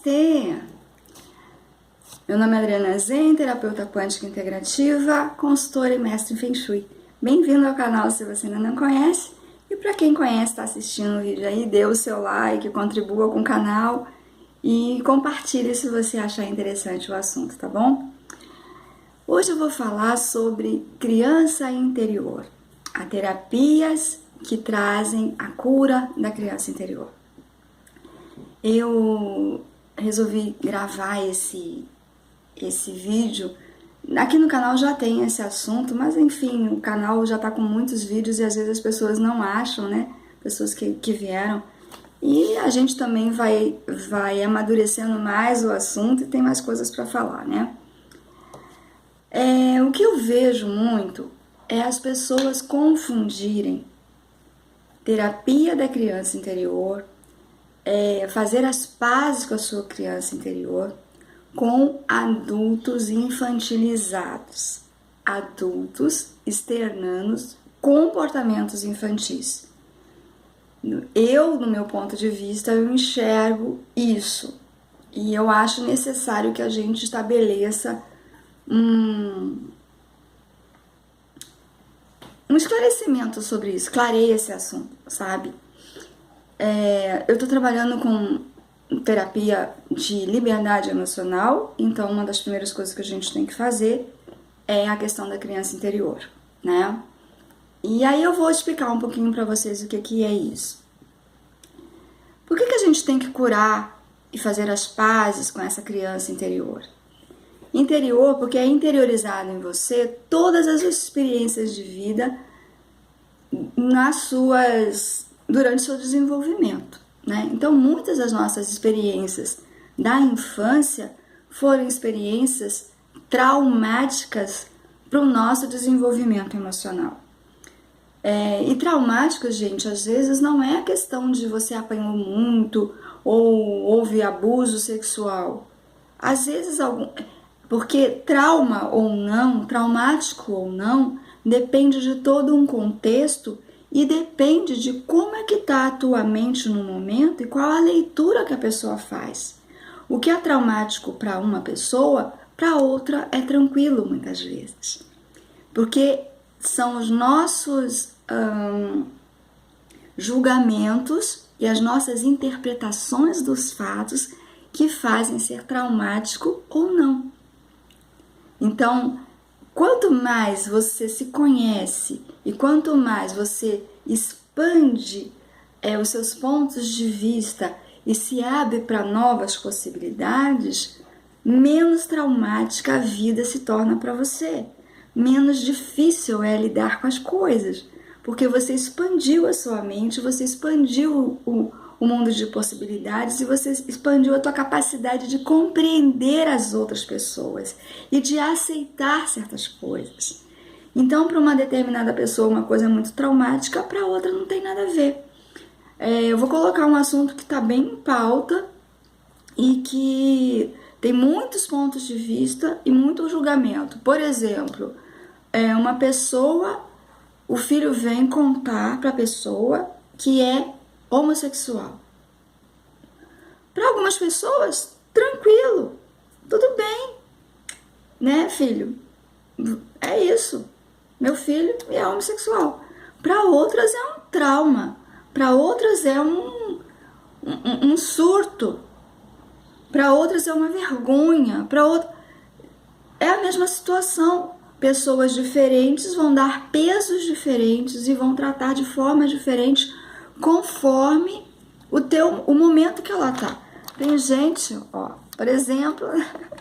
Namastê! Meu nome é Adriana Zen, terapeuta quântica integrativa, consultora e mestre em Feng Shui. Bem-vindo ao canal se você ainda não conhece. E para quem conhece, está assistindo o vídeo aí, dê o seu like, contribua com o canal e compartilhe se você achar interessante o assunto, tá bom? Hoje eu vou falar sobre criança interior, as terapias que trazem a cura da criança interior. Eu resolvi gravar esse vídeo. Aqui no canal já tem esse assunto, mas enfim, o canal já tá com muitos vídeos e às vezes as pessoas não acham, né? Pessoas que vieram. E a gente também vai amadurecendo mais o assunto e tem mais coisas para falar, né? O que eu vejo muito é as pessoas confundirem terapia da criança interior, fazer as pazes com a sua criança interior, com adultos infantilizados, adultos externando comportamentos infantis. No meu ponto de vista, eu enxergo isso e eu acho necessário que a gente estabeleça um esclarecimento sobre isso, clareie esse assunto, sabe? Eu estou trabalhando com terapia de liberdade emocional, então uma das primeiras coisas que a gente tem que fazer é a questão da criança interior, né? E aí eu vou explicar um pouquinho para vocês o que é isso. Por que a gente tem que curar e fazer as pazes com essa criança interior? Interior porque é interiorizado em você todas as experiências de vida durante o seu desenvolvimento, né? Então, muitas das nossas experiências da infância foram experiências traumáticas para o nosso desenvolvimento emocional. E traumáticos, gente, às vezes não é a questão de você apanhou muito ou houve abuso sexual. Às vezes, porque trauma ou não, traumático ou não, depende de todo um contexto e depende de como é que está a tua mente no momento e qual a leitura que a pessoa faz. O que é traumático para uma pessoa, para outra é tranquilo muitas vezes. Porque são os nossos julgamentos e as nossas interpretações dos fatos que fazem ser traumático ou não. Então, quanto mais você se conhece e quanto mais você expande os seus pontos de vista e se abre para novas possibilidades, menos traumática a vida se torna para você. Menos difícil é lidar com as coisas, porque você expandiu a sua mente, você expandiu o mundo de possibilidades e você expandiu a tua capacidade de compreender as outras pessoas e de aceitar certas coisas. Então, para uma determinada pessoa, uma coisa é muito traumática, para outra não tem nada a ver. Eu vou colocar um assunto que está bem em pauta e que tem muitos pontos de vista e muito julgamento. Por exemplo, uma pessoa, o filho vem contar para a pessoa que é homossexual. Para algumas pessoas, tranquilo, tudo bem, né, filho? É isso, meu filho é homossexual. Para outras é um trauma, para outras é um surto, para outras é uma vergonha, para outras é a mesma situação. Pessoas diferentes vão dar pesos diferentes e vão tratar de forma diferente conforme o momento que ela tá. Tem gente, ó, por exemplo,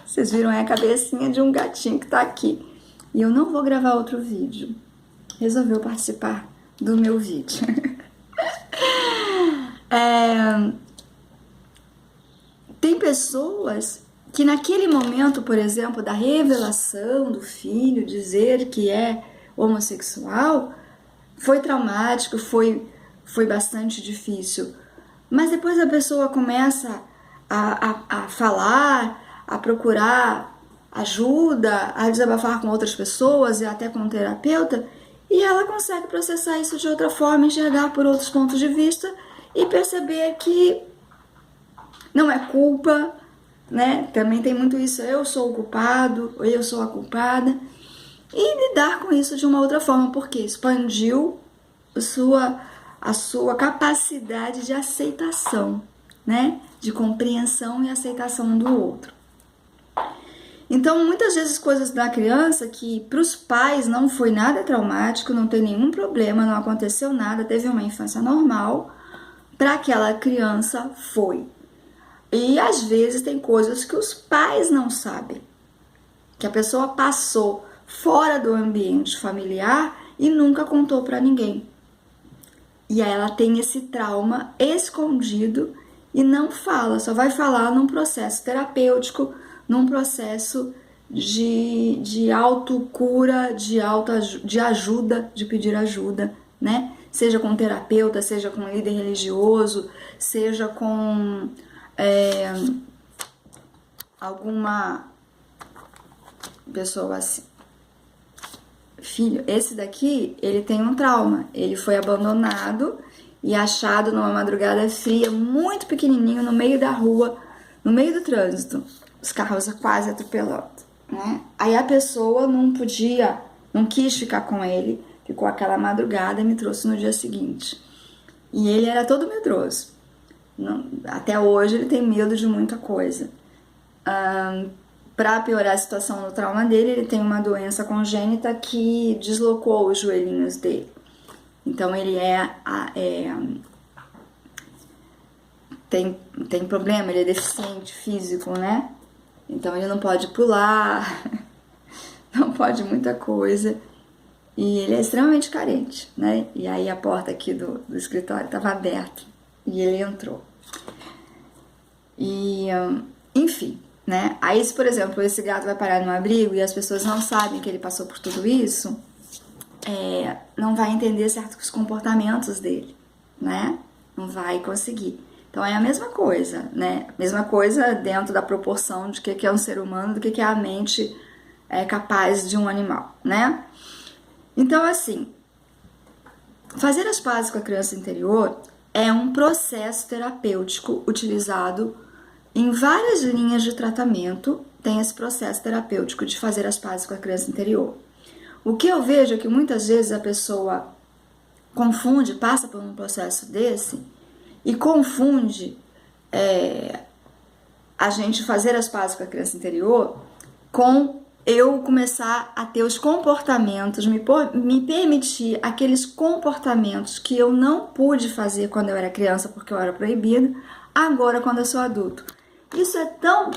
vocês viram a cabecinha de um gatinho que tá aqui. E eu não vou gravar outro vídeo. Resolveu participar do meu vídeo. Tem pessoas que naquele momento, por exemplo, da revelação do filho, dizer que é homossexual, foi traumático, foi bastante difícil. Mas depois a pessoa começa a falar, a procurar ajuda, a desabafar com outras pessoas e até com um terapeuta, e ela consegue processar isso de outra forma, enxergar por outros pontos de vista e perceber que não é culpa, né? Também tem muito isso, eu sou o culpado, ou eu sou a culpada. E lidar com isso de uma outra forma, porque expandiu a sua capacidade de aceitação, né? De compreensão e aceitação do outro. Então, muitas vezes coisas da criança que para os pais não foi nada traumático, não tem nenhum problema, não aconteceu nada, teve uma infância normal, para aquela criança foi. E às vezes tem coisas que os pais não sabem, que a pessoa passou fora do ambiente familiar e nunca contou para ninguém. E aí ela tem esse trauma escondido e não fala, só vai falar num processo terapêutico, num processo de autocura, de ajuda, de pedir ajuda, né? Seja com um terapeuta, seja com um líder religioso, seja com alguma pessoa assim. Filho, esse daqui, ele tem um trauma. Ele foi abandonado e achado numa madrugada fria, muito pequenininho, no meio da rua, no meio do trânsito. Os carros quase atropelando, né? Aí a pessoa não quis ficar com ele, ficou aquela madrugada e me trouxe no dia seguinte. E ele era todo medroso. Até hoje ele tem medo de muita coisa. Para piorar a situação do trauma dele, ele tem uma doença congênita que deslocou os joelhinhos dele. Então ele tem problema, ele é deficiente físico, né? Então ele não pode pular, não pode muita coisa. E ele é extremamente carente, né? E aí a porta aqui do escritório estava aberta e ele entrou. E, enfim, né? Aí, se, por exemplo, esse gato vai parar num abrigo e as pessoas não sabem que ele passou por tudo isso, não vai entender certos comportamentos dele, né? Não vai conseguir. Então é a mesma coisa, né? Mesma coisa dentro da proporção de que é um ser humano, do que é a mente capaz de um animal, né? Então, assim, fazer as pazes com a criança interior é um processo terapêutico utilizado em várias linhas de tratamento. Tem esse processo terapêutico de fazer as pazes com a criança interior. O que eu vejo é que muitas vezes a pessoa confunde, passa por um processo desse e confunde a gente fazer as pazes com a criança interior com eu começar a ter os comportamentos, me permitir aqueles comportamentos que eu não pude fazer quando eu era criança porque eu era proibido, agora quando eu sou adulto. Isso é tão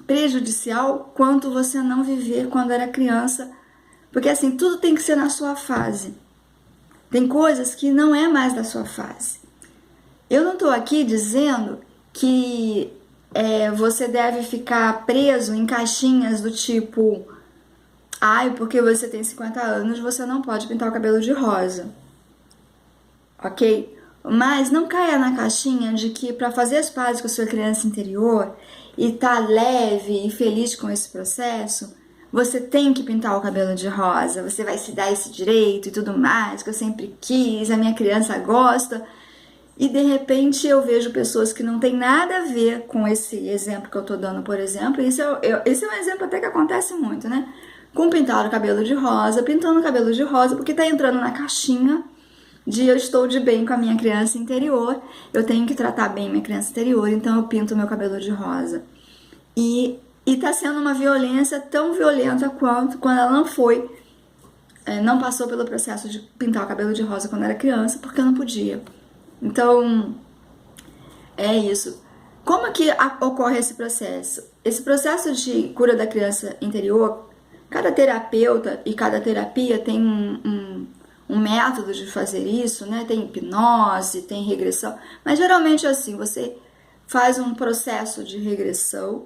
prejudicial quanto você não viver quando era criança, porque assim, tudo tem que ser na sua fase. Tem coisas que não é mais da sua fase. Eu não estou aqui dizendo que você deve ficar preso em caixinhas do tipo porque você tem 50 anos, você não pode pintar o cabelo de rosa. Ok? Mas não caia na caixinha de que para fazer as pazes com a sua criança interior e estar leve e feliz com esse processo, você tem que pintar o cabelo de rosa, você vai se dar esse direito e tudo mais, que eu sempre quis, a minha criança gosta. E de repente eu vejo pessoas que não tem nada a ver com esse exemplo que eu tô dando, por exemplo. Esse é um exemplo até que acontece muito, né? Com pintar o cabelo de rosa, pintando o cabelo de rosa, porque tá entrando na caixinha de eu estou de bem com a minha criança interior, eu tenho que tratar bem minha criança interior, então eu pinto meu cabelo de rosa. E tá sendo uma violência tão violenta quanto quando ela não passou pelo processo de pintar o cabelo de rosa quando era criança, porque eu não podia. Então, é isso. Como que ocorre esse processo? Esse processo de cura da criança interior, cada terapeuta e cada terapia tem um método de fazer isso, né? Tem hipnose, tem regressão, mas geralmente é assim, você faz um processo de regressão,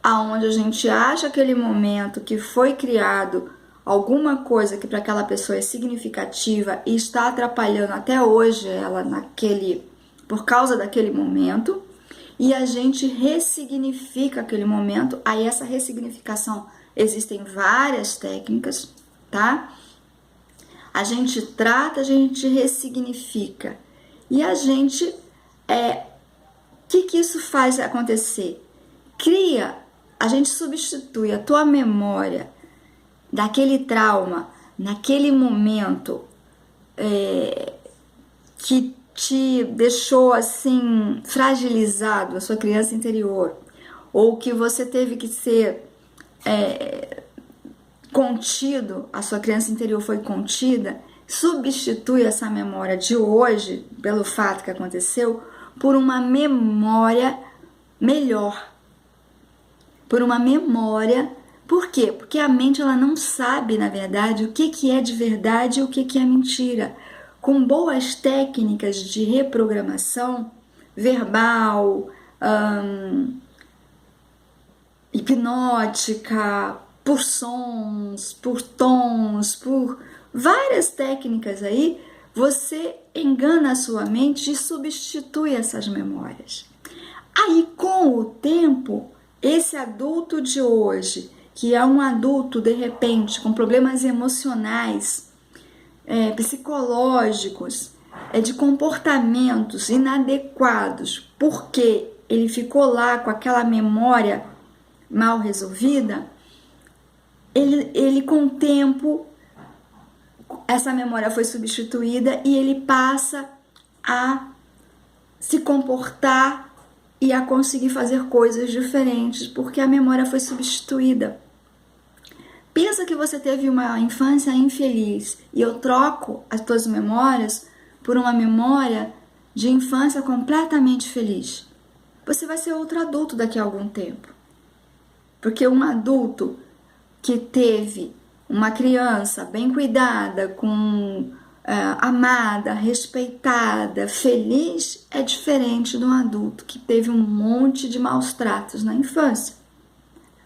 aonde a gente acha aquele momento que foi criado alguma coisa que para aquela pessoa é significativa e está atrapalhando até hoje ela por causa daquele momento, e a gente ressignifica aquele momento. Aí essa ressignificação, existem várias técnicas, tá? a gente trata, a gente ressignifica. E a gente, o que isso faz acontecer? A gente substitui a tua memória daquele trauma, naquele momento que te deixou assim fragilizado, a sua criança interior, ou que você teve que ser contido, a sua criança interior foi contida, substitui essa memória de hoje, pelo fato que aconteceu, por uma memória melhor. Por uma memória. Por quê? Porque a mente ela não sabe, na verdade, o que é de verdade e o que é mentira. Com boas técnicas de reprogramação verbal, hipnótica, por sons, por tons, por várias técnicas aí, você engana a sua mente e substitui essas memórias. Aí, com o tempo, esse adulto de hoje, que é um adulto, de repente, com problemas emocionais, psicológicos, de comportamentos inadequados, porque ele ficou lá com aquela memória mal resolvida, ele com o tempo, essa memória foi substituída e ele passa a se comportar e a conseguir fazer coisas diferentes, porque a memória foi substituída. Pensa que você teve uma infância infeliz e eu troco as tuas memórias por uma memória de infância completamente feliz. Você vai ser outro adulto daqui a algum tempo. Porque um adulto que teve uma criança bem cuidada, amada, respeitada, feliz, é diferente de um adulto que teve um monte de maus tratos na infância.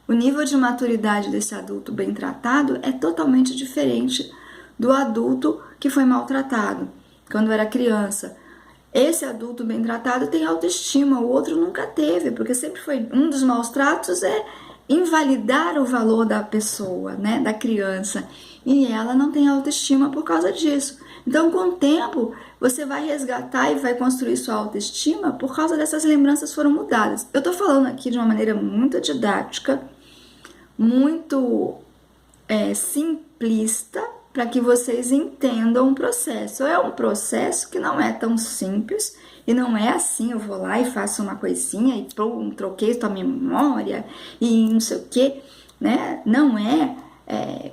O nível de maturidade desse adulto bem tratado é totalmente diferente do adulto que foi maltratado quando era criança. Esse adulto bem tratado tem autoestima, o outro nunca teve, porque sempre foi um dos maus tratos invalidar o valor da pessoa, né, da criança, e ela não tem autoestima por causa disso. Então, com o tempo, você vai resgatar e vai construir sua autoestima por causa dessas lembranças foram mudadas. Eu tô falando aqui de uma maneira muito didática, muito simplista, para que vocês entendam o processo. É um processo que não é tão simples, e não é assim, eu vou lá e faço uma coisinha e troquei tua memória e não sei o que, né? Não é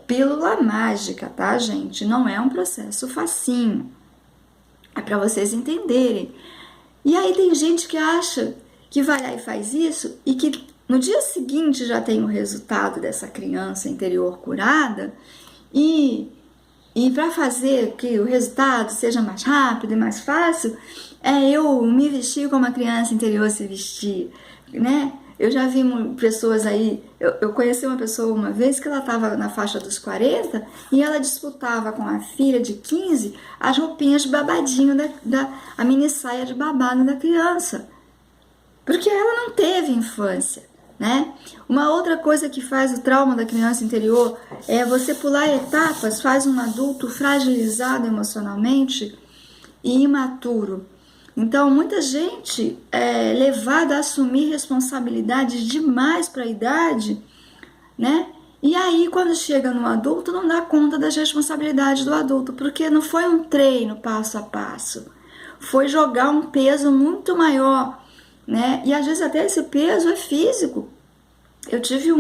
pílula mágica, tá, gente? Não é um processo facinho. É para vocês entenderem. E aí tem gente que acha que vai lá e faz isso e que no dia seguinte já tem o resultado dessa criança interior curada e para fazer que o resultado seja mais rápido e mais fácil, eu me vestir como a criança interior se vestir, né? Eu já vi pessoas aí, eu conheci uma pessoa uma vez que ela estava na faixa dos 40 e ela disputava com a filha de 15 as roupinhas de babadinho, a mini saia de babado da criança, porque ela não teve infância, né? Uma outra coisa que faz o trauma da criança interior é você pular etapas, faz um adulto fragilizado emocionalmente e imaturo. Então, muita gente é levada a assumir responsabilidades demais para a idade, né? E aí, quando chega no adulto, não dá conta das responsabilidades do adulto, porque não foi um treino passo a passo, foi jogar um peso muito maior, né? E às vezes até esse peso é físico. Eu tive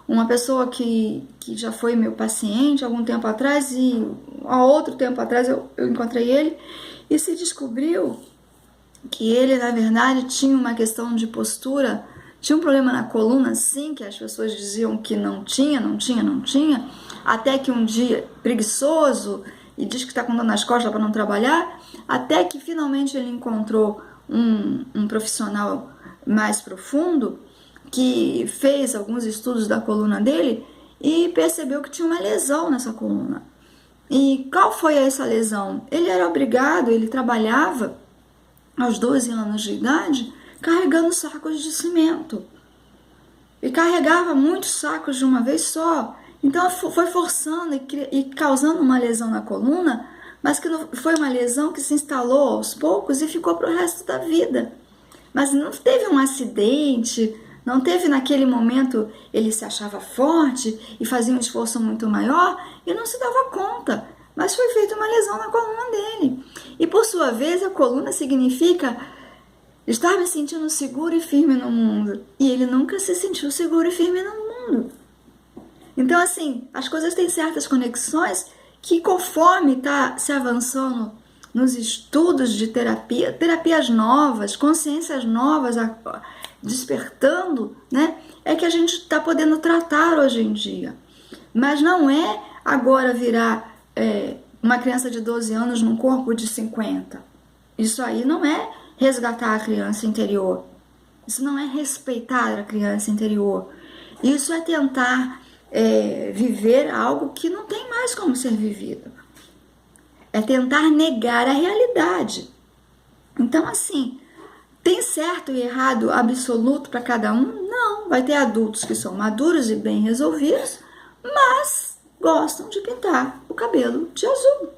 uma pessoa que já foi meu paciente há algum tempo atrás, e há outro tempo atrás eu encontrei ele, e se descobriu que ele, na verdade, tinha uma questão de postura, tinha um problema na coluna, sim, que as pessoas diziam que não tinha, até que um dia, preguiçoso, e diz que está com dor nas costas para não trabalhar, até que finalmente ele encontrou um profissional mais profundo, que fez alguns estudos da coluna dele e percebeu que tinha uma lesão nessa coluna. E qual foi essa lesão? Ele era obrigado, ele trabalhava aos 12 anos de idade, carregando sacos de cimento. E carregava muitos sacos de uma vez só. Então foi forçando e causando uma lesão na coluna, mas que não foi uma lesão que se instalou aos poucos e ficou para o resto da vida. Mas não teve um acidente, não teve naquele momento ele se achava forte e fazia um esforço muito maior e não se dava conta. Mas foi feita uma lesão na coluna dele. E por sua vez, a coluna significa estar me sentindo seguro e firme no mundo. E ele nunca se sentiu seguro e firme no mundo. Então, assim, as coisas têm certas conexões que, conforme está se avançando nos estudos de terapia, terapias novas, consciências novas despertando, né? É que a gente está podendo tratar hoje em dia. Mas não é agora virar uma criança de 12 anos num corpo de 50. Isso aí não é resgatar a criança interior. Isso não é respeitar a criança interior. Isso é tentar viver algo que não tem mais como ser vivido. É tentar negar a realidade. Então, assim, tem certo e errado absoluto para cada um? Não. Vai ter adultos que são maduros e bem resolvidos, mas gostam de pintar o cabelo de azul.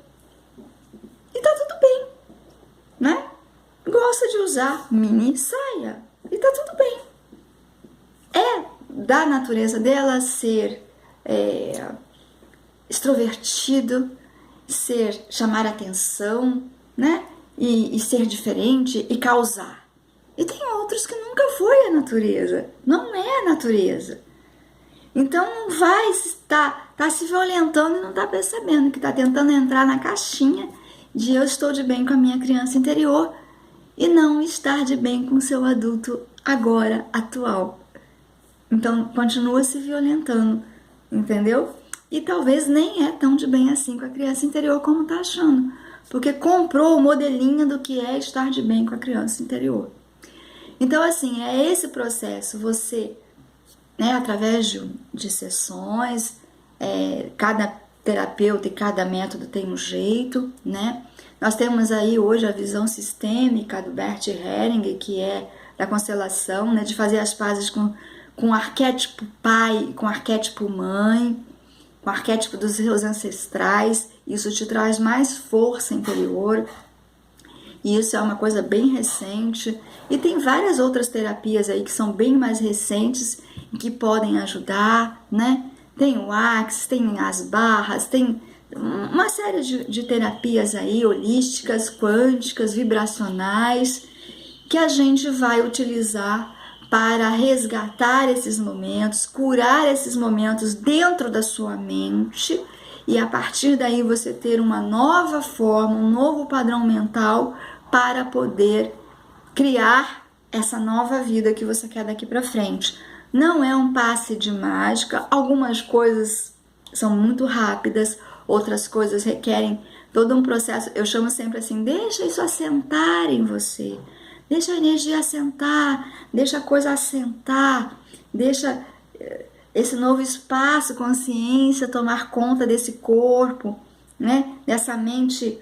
E tá tudo bem, né? Gosta de usar mini saia. E tá tudo bem. É da natureza dela ser extrovertido, chamar atenção, né? E ser diferente e causar. E tem outros que nunca foi a natureza, não é a natureza. Então não vai estar se violentando e não está percebendo que está tentando entrar na caixinha de eu estou de bem com a minha criança interior e não estar de bem com o seu adulto agora, atual. Então continua se violentando, entendeu? E talvez nem é tão de bem assim com a criança interior como está achando, porque comprou o modelinho do que é estar de bem com a criança interior. Então, assim, é esse processo, você, né, através de sessões, cada terapeuta e cada método tem um jeito, né? Nós temos aí hoje a visão sistêmica do Bert Hellinger, que é da constelação, né, de fazer as pazes com o arquétipo pai, com o arquétipo mãe, com o arquétipo dos seus ancestrais. Isso te traz mais força interior. E isso é uma coisa bem recente. E tem várias outras terapias aí que são bem mais recentes e que podem ajudar, né? Tem o Axis, tem as barras, tem uma série de terapias aí, holísticas, quânticas, vibracionais, que a gente vai utilizar para resgatar esses momentos, curar esses momentos dentro da sua mente e a partir daí você ter uma nova forma, um novo padrão mental para poder criar essa nova vida que você quer daqui para frente. Não é um passe de mágica, algumas coisas são muito rápidas, outras coisas requerem todo um processo. Eu chamo sempre assim, deixa isso assentar em você, deixa a energia assentar, deixa a coisa assentar, deixa esse novo espaço, consciência, tomar conta desse corpo, né? Dessa mente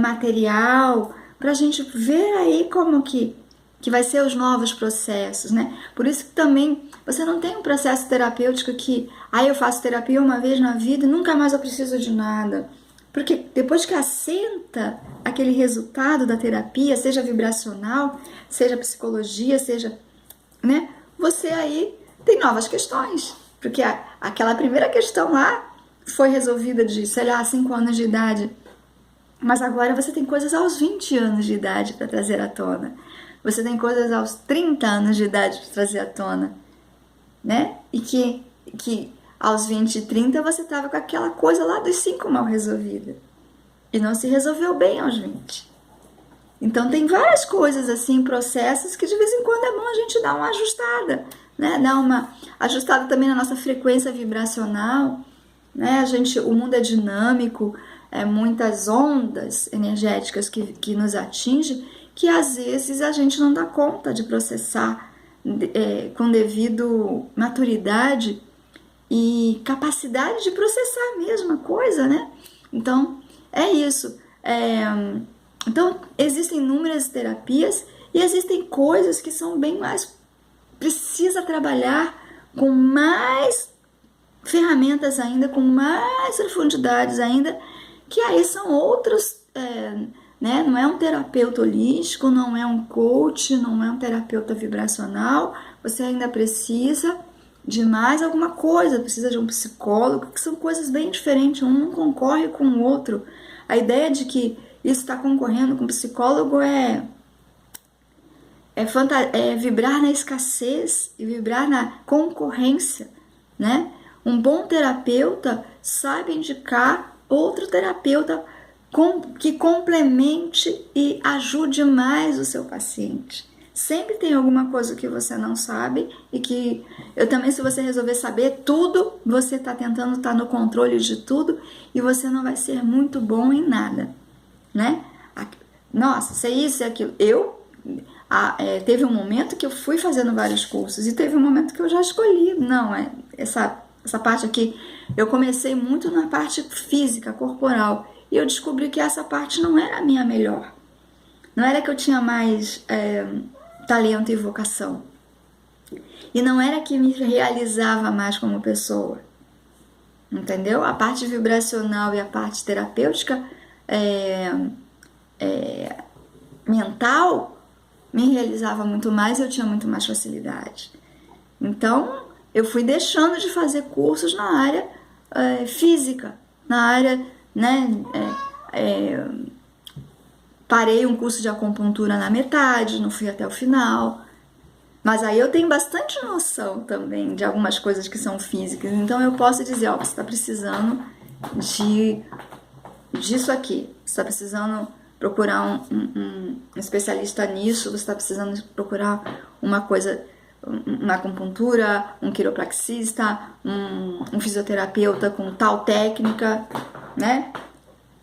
material, para a gente ver aí como que vai ser os novos processos, né? Por isso que também você não tem um processo terapêutico que eu faço terapia uma vez na vida e nunca mais eu preciso de nada. Porque depois que assenta aquele resultado da terapia, seja vibracional, seja psicologia, seja, né? Você aí tem novas questões. Porque aquela primeira questão lá foi resolvida de, 5 anos de idade. Mas agora você tem coisas aos 20 anos de idade para trazer à tona. Você tem coisas aos 30 anos de idade para trazer à tona, né? E que aos 20 e 30 você estava com aquela coisa lá dos 5 mal resolvida. E não se resolveu bem aos 20. Então tem várias coisas assim, processos que de vez em quando é bom a gente dar uma ajustada, né? Dar uma ajustada também na nossa frequência vibracional, né? O mundo é dinâmico, muitas ondas energéticas que nos atingem, que às vezes a gente não dá conta de processar com devido maturidade e capacidade de processar a mesma coisa, né? Então, é isso. Então, existem inúmeras terapias e existem coisas que são bem mais... Precisa trabalhar com mais ferramentas ainda com mais profundidades ainda, que aí são outros, né? Não é um terapeuta holístico, não é um coach, não é um terapeuta vibracional, você ainda precisa de mais alguma coisa, precisa de um psicólogo, que são coisas bem diferentes, um não concorre com o outro. A ideia de que isso está concorrendo com o psicólogo é vibrar na escassez e vibrar na concorrência, né? Um bom terapeuta sabe indicar outro terapeuta que complemente e ajude mais o seu paciente. Sempre tem alguma coisa que você não sabe e que eu também, se você resolver saber tudo, você está tentando estar no controle de tudo e você não vai ser muito bom em nada, né? Nossa, sei isso e aquilo. Teve um momento que eu fui fazendo vários cursos e teve um momento que eu já escolhi. Não, essa parte aqui, eu comecei muito na parte física, corporal, e eu descobri que essa parte não era a minha melhor. Não era que eu tinha mais talento e vocação. E não era que me realizava mais como pessoa. Entendeu? A parte vibracional e a parte terapêutica mental me realizava muito mais e eu tinha muito mais facilidade. Então, eu fui deixando de fazer cursos na área física, na área, né, parei um curso de acupuntura na metade, não fui até o final, mas aí eu tenho bastante noção também de algumas coisas que são físicas, então eu posso dizer, ó, você está precisando disso aqui, você está precisando procurar um especialista nisso, você está precisando procurar uma acupuntura, um quiropraxista, um fisioterapeuta com tal técnica, né?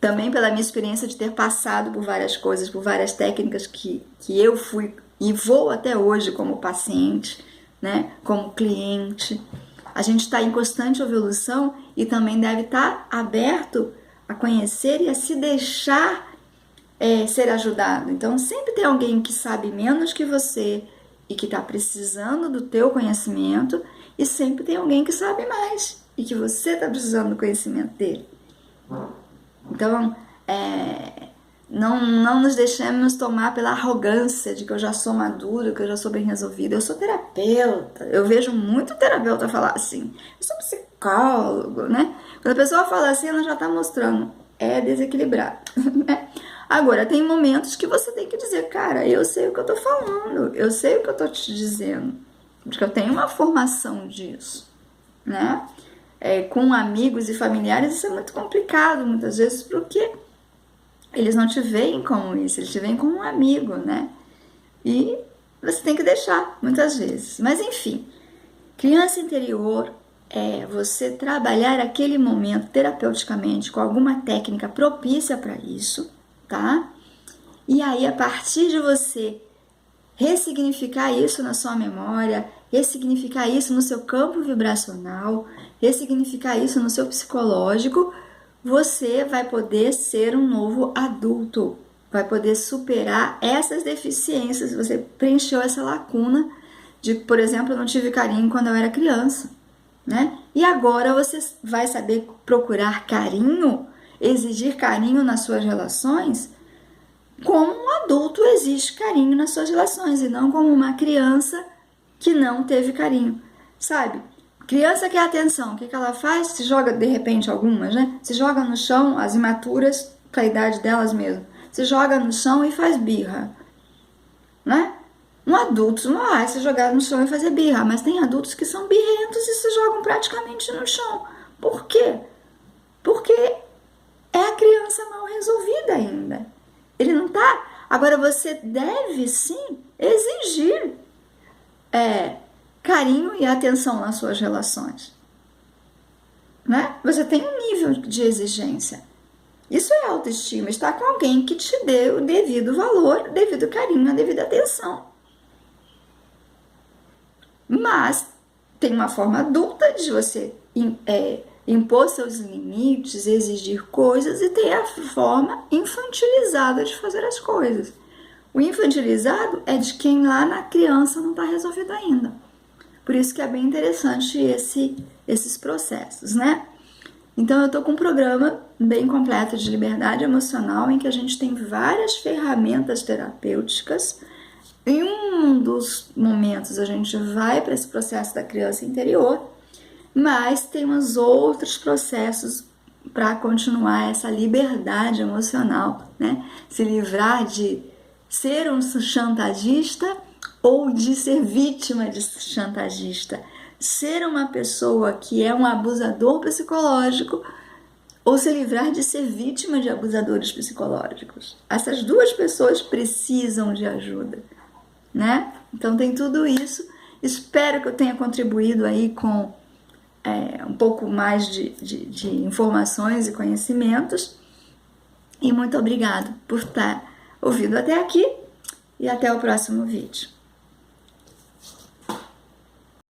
Também pela minha experiência de ter passado por várias coisas, por várias técnicas que eu fui e vou até hoje como paciente, né? Como cliente. A gente está em constante evolução e também deve estar aberto a conhecer e a se deixar ser ajudado. Então sempre tem alguém que sabe menos que você e que está precisando do teu conhecimento, e sempre tem alguém que sabe mais e que você está precisando do conhecimento dele. Então não nos deixemos tomar pela arrogância de que eu já sou maduro, que eu já sou bem resolvida. Eu sou terapeuta. Eu vejo muito terapeuta falar assim, eu sou psicólogo, né? Quando a pessoa fala assim, ela já está mostrando, é desequilibrado, né? Agora, tem momentos que você tem que dizer, cara, eu sei o que eu tô falando, eu sei o que eu tô te dizendo, porque eu tenho uma formação disso, né? Com amigos e familiares isso é muito complicado, muitas vezes, porque eles não te veem como isso, eles te veem como um amigo, né? E você tem que deixar, muitas vezes. Mas, enfim, criança interior é você trabalhar aquele momento terapeuticamente com alguma técnica propícia para isso, tá? E aí, a partir de você ressignificar isso na sua memória, ressignificar isso no seu campo vibracional, ressignificar isso no seu psicológico, você vai poder ser um novo adulto, vai poder superar essas deficiências. Você preencheu essa lacuna de, por exemplo, eu não tive carinho quando eu era criança, né? E agora você vai saber procurar carinho, exigir carinho nas suas relações, como um adulto exige carinho nas suas relações, e não como uma criança que não teve carinho, sabe? Criança quer atenção, o que ela faz? Se joga, de repente, algumas, né? Se joga no chão, as imaturas, para a idade delas mesmo, se joga no chão e faz birra, né? Um adulto não vai se jogar no chão e fazer birra, mas tem adultos que são birrentos e se jogam praticamente no chão. Por quê? Porque é a criança mal resolvida ainda. Ele não tá. Agora você deve sim exigir carinho e atenção nas suas relações, né? Você tem um nível de exigência. Isso é autoestima, estar com alguém que te dê o devido valor, o devido carinho, a devida atenção. Mas tem uma forma adulta de você impor seus limites, exigir coisas, e tem a forma infantilizada de fazer as coisas. O infantilizado é de quem lá na criança não está resolvido ainda. Por isso que é bem interessante esse esses processos, né? Então eu tô com um programa bem completo de liberdade emocional em que a gente tem várias ferramentas terapêuticas. Em um dos momentos a gente vai para esse processo da criança interior, mas tem uns outros processos para continuar essa liberdade emocional, né? Se livrar de ser um chantagista ou de ser vítima de chantagista, ser uma pessoa que é um abusador psicológico ou se livrar de ser vítima de abusadores psicológicos. Essas duas pessoas precisam de ajuda, né? Então tem tudo isso. Espero que eu tenha contribuído aí com um pouco mais de informações e conhecimentos. E muito obrigado por estar ouvindo até aqui e até o próximo vídeo.